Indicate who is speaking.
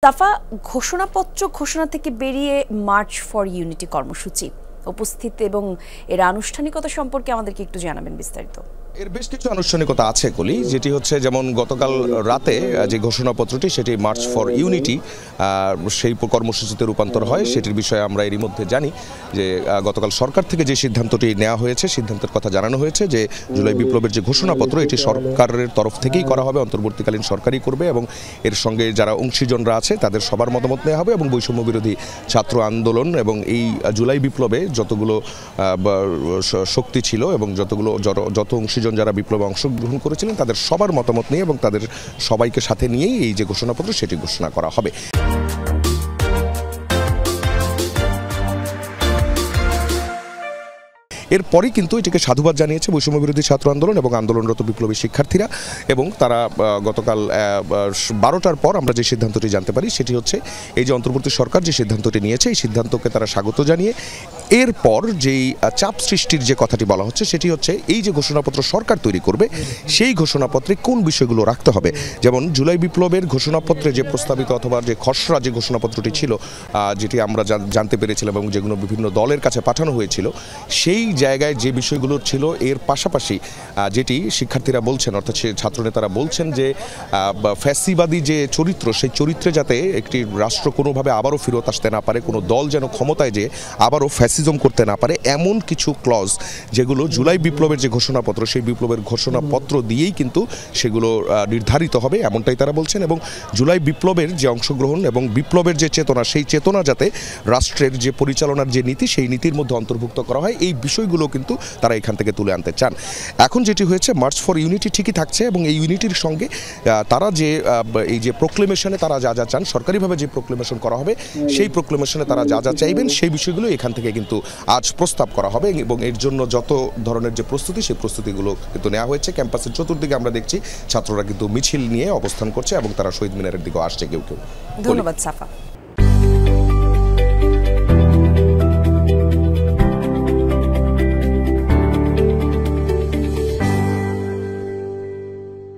Speaker 1: সাফা, ঘোষণাপত্র ঘোষণা থেকে বেরিয়ে মার্চ ফর ইউনিটি কর্মসূচি উপস্থিত এবং এর আনুষ্ঠানিকতা সম্পর্কে আমাদেরকে একটু জানাবেন বিস্তারিত।
Speaker 2: এর বেশ কিছু আনুষ্ঠানিকতা আছে কলি, যেটি হচ্ছে যেমন গতকাল রাতে যে ঘোষণাপত্রটি সেটি মার্চ ফর ইউনিটি সেই কর্মসূচিতে রূপান্তর হয়। সেটির বিষয়ে আমরা এরই মধ্যে জানি যে গতকাল সরকার থেকে যে সিদ্ধান্তটি নেওয়া হয়েছে, সিদ্ধান্তের কথা জানানো হয়েছে যে জুলাই বিপ্লবের যে ঘোষণাপত্র এটি সরকারের তরফ থেকেই করা হবে, অন্তর্বর্তীকালীন সরকারই করবে এবং এর সঙ্গে যারা অংশীজনরা আছে তাদের সবার মতামত নেওয়া হবে এবং বৈষম্য বিরোধী ছাত্র আন্দোলন এবং এই জুলাই বিপ্লবে যতগুলো শক্তি ছিল এবং যত অংশীজন যারা বিপ্লবে অংশগ্রহণ করেছিলেন তাদের সবার মতামত নিয়ে এবং তাদের সবাইকে সাথে নিয়েই এই যে ঘোষণাপত্র সেটি ঘোষণা করা হবে। এরপরই কিন্তু এটিকে সাধুবাদ জানিয়েছে বৈষম্য বিরোধী ছাত্র আন্দোলন এবং আন্দোলনরত বিপ্লবী শিক্ষার্থীরা এবং তারা গতকাল 12টার পর আমরা যে সিদ্ধান্তটি জানতে পারি সেটি হচ্ছে এই যে অন্তর্বর্তী সরকার যে সিদ্ধান্তটি নিয়েছে এই সিদ্ধান্তকে তারা স্বাগত জানিয়ে এরপর যেই চাপ সৃষ্টির যে কথাটি বলা হচ্ছে সেটি হচ্ছে এই যে ঘোষণাপত্র সরকার তৈরি করবে সেই ঘোষণাপত্রে কোন বিষয়গুলো রাখতে হবে। যেমন জুলাই বিপ্লবের ঘোষণাপত্রে যে প্রস্তাবিত অথবা যে খসড়া যে ঘোষণাপত্রটি ছিল যেটি আমরা জানতে পেরেছিলাম এবং যেগুলো বিভিন্ন দলের কাছে পাঠানো হয়েছিল সেই জায়গায় যে বিষয়গুলো ছিল এর পাশাপাশি যেটি শিক্ষার্থীরা বলছেন অর্থাৎ ছাত্রনেতারা বলছেন যে ফ্যাসিবাদী যে চরিত্র সেই চরিত্রে যাতে একটি রাষ্ট্র কোনোভাবে আবারও ফেরত আসতে না পারে, কোনো দল যেন ক্ষমতায় যে আবারও ফ্যাসিজম করতে না পারে এমন কিছু ক্লজ যেগুলো জুলাই বিপ্লবের যে ঘোষণাপত্র সেই বিপ্লবের ঘোষণাপত্র দিয়েই কিন্তু সেগুলো নির্ধারিত হবে এমনটাই তারা বলছেন এবং জুলাই বিপ্লবের যে অংশগ্রহণ এবং বিপ্লবের যে চেতনা সেই চেতনা যাতে রাষ্ট্রের যে পরিচালনার যে নীতি সেই নীতির মধ্যে অন্তর্ভুক্ত করা হয় এই বিষয়গুলো কিন্তু তারা এখান থেকে তুলে আনতে চান। এখন যেটি হয়েছে মার্চ ফর ইউনিটি ঠিকই থাকছে এবং এই ইউনিটির সঙ্গে তারা যে এই যে প্রোক্লেমেশনে তারা যা যা চান সরকারিভাবে যে প্রোক্লেমেশন করা হবে সেই প্রোক্লেমেশনে তারা যা যা চাইবেন সেই বিষয়গুলো এখান থেকে কিন্তু আজ প্রস্তাব করা হবে এবং এর জন্য যত ধরনের যে প্রস্তুতি সেই প্রস্তুতিগুলো কিন্তু নেওয়া হয়েছে। ক্যাম্পাসের চতুর্দিকে আমরা দেখছি ছাত্ররা কিন্তু মিছিল নিয়ে অবস্থান করছে এবং তারা শহীদ মিনারের দিকেও আসছে কেউ কেউ।
Speaker 1: ধন্যবাদ সাফা।